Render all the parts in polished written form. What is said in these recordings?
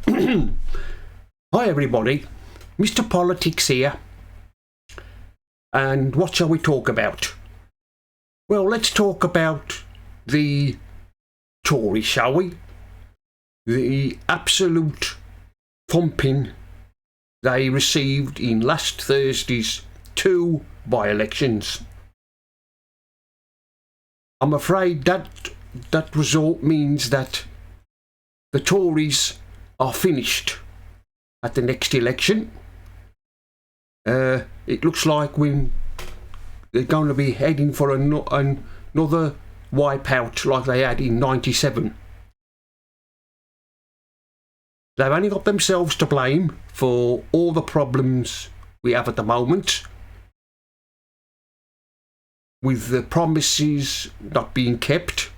Hi everybody, Mr. Politics here. And what shall we talk about? Well, let's talk about the Tories, shall we? The absolute thumping they received in last Thursday's 2 by-elections. I'm afraid that result means that the Tories are finished at the next election. It looks like they're going to be heading for another wipeout like they had in '97. They've only got themselves to blame for all the problems we have at the moment, with the promises not being kept.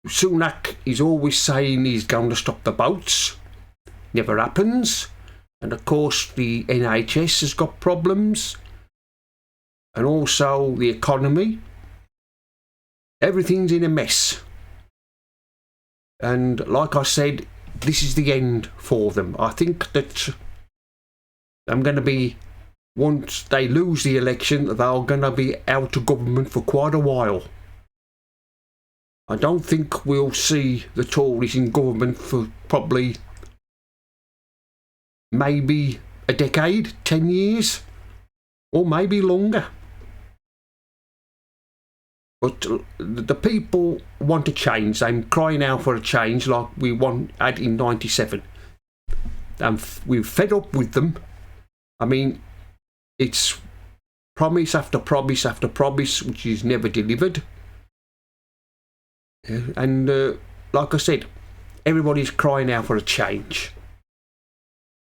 Sunak is always saying he's going to stop the boats. Never happens. And of course the NHS has got problems. And also the economy. Everything's in a mess. And like I said, this is the end for them. I think that I'm going to be, once they lose the election, they're going to be out of government for quite a while. I don't think we'll see the Tories in government for probably maybe a decade, 10 years, or maybe longer. But the people want a change. I'm crying out for a change like we had in '97. And we're fed up with them. I mean, it's promise after promise after promise, which is never delivered. And like I said, everybody's crying out for a change.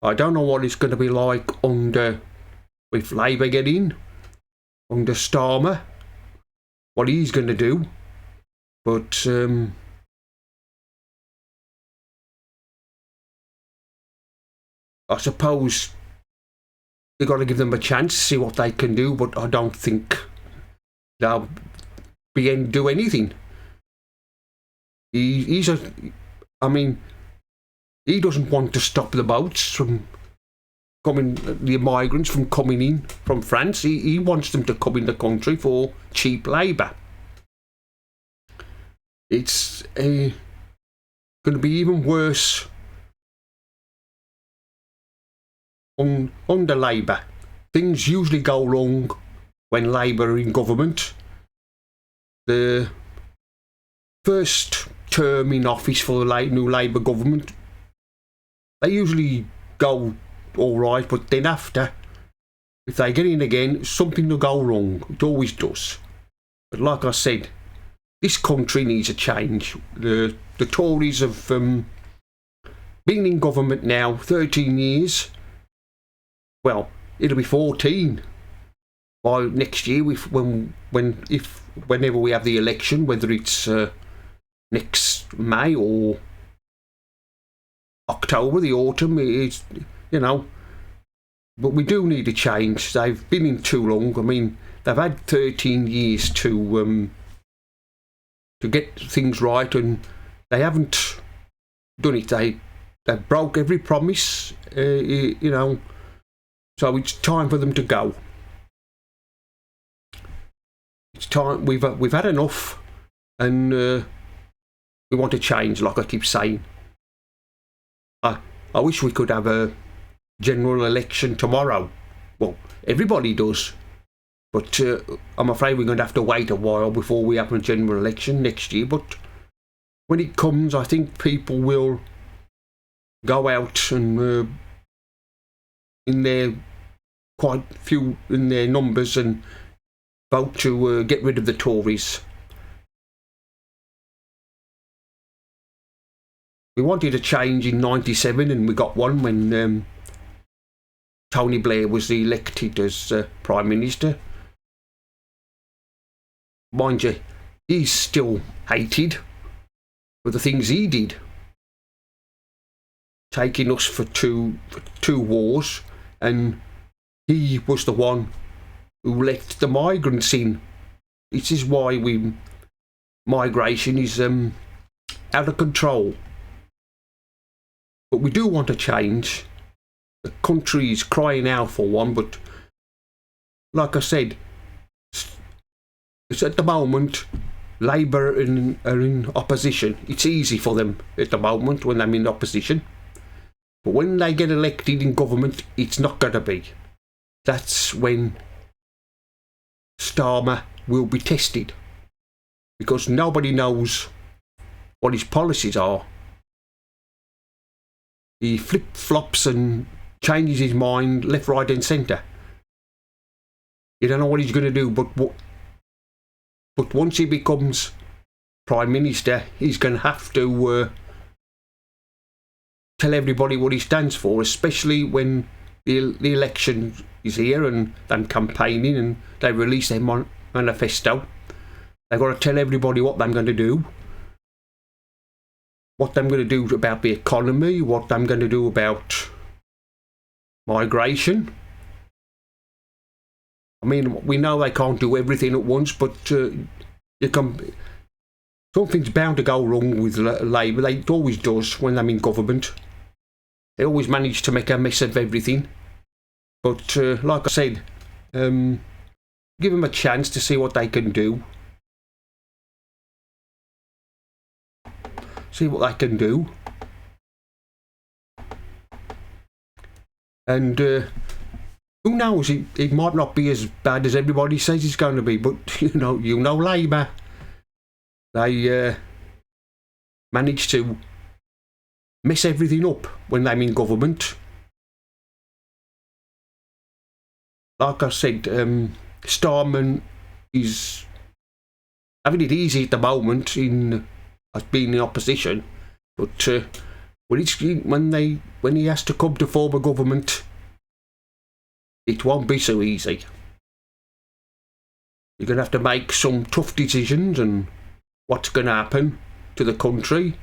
I don't know what it's going to be like with Labour getting in, under Starmer, what he's going to do. But I suppose they've got to give them a chance to see what they can do, but I don't think they'll do anything. He doesn't want to stop the boats from coming, the migrants from coming in from France. He wants them to come in the country for cheap labour. It's going to be even worse under Labour. Things usually go wrong when Labour are in government. The first term in office for the new Labour government, they usually go all right, but then after, if they get in again, something will go wrong. It always does. But like I said, this country needs a change. The Tories have been in government now 13 years. Well, it'll be 14 by next year, whenever we have the election, whether it's next May or October, the autumn, is, but we do need a change. They've been in too long. I mean, they've had 13 years to get things right, and they haven't done it. They broke every promise, so it's time for them to go. It's time. We've had enough, and we want to change, like I keep saying. I wish we could have a general election tomorrow. Well, everybody does. But I'm afraid we're going to have to wait a while before we have a general election next year. But when it comes, I think people will go out and in their quite few in their numbers and vote to get rid of the Tories. We wanted a change in '97, and we got one when Tony Blair was elected as Prime Minister. Mind you, he's still hated for the things he did, taking us for two wars, and he was the one who let the migrants in. This is why migration is out of control. But we do want a change. The country's crying out for one, but like I said, it's at the moment, Labour are in opposition. It's easy for them at the moment when they're in opposition. But when they get elected in government, it's not going to be. That's when Starmer will be tested. Because nobody knows what his policies are. He flip-flops and changes his mind left, right and centre. You don't know what he's going to do, but once he becomes Prime Minister, he's going to have to tell everybody what he stands for, especially when the election is here and them campaigning and they release their manifesto. They've got to tell everybody what they're going to do. What they're going to do about the economy, what they're going to do about migration. I mean, we know they can't do everything at once, but something's bound to go wrong with Labour. It always does when they're in government. They always manage to make a mess of everything. But like I said, give them a chance to see what they can do. See what they can do. And who knows, it might not be as bad as everybody says it's going to be, but you know Labour, they manage to mess everything up when they're in government. Like I said, Starmer is having it easy at the moment as being in opposition, but when he has to come to form a government, it won't be so easy. You're going to have to make some tough decisions and what's going to happen to the country.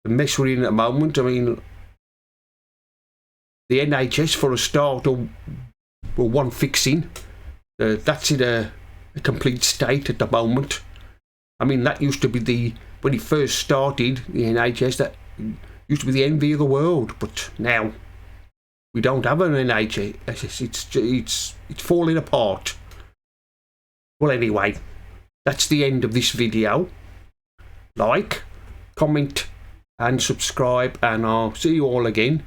The mess we're in at the moment, I mean, the NHS for a start will want fixing. That's in a complete state at the moment. I mean, that used to be when it first started, the NHS, that used to be the envy of the world, but now we don't have an NHS. It's falling apart. Well, anyway, that's the end of this video. Like, comment and subscribe, and I'll see you all again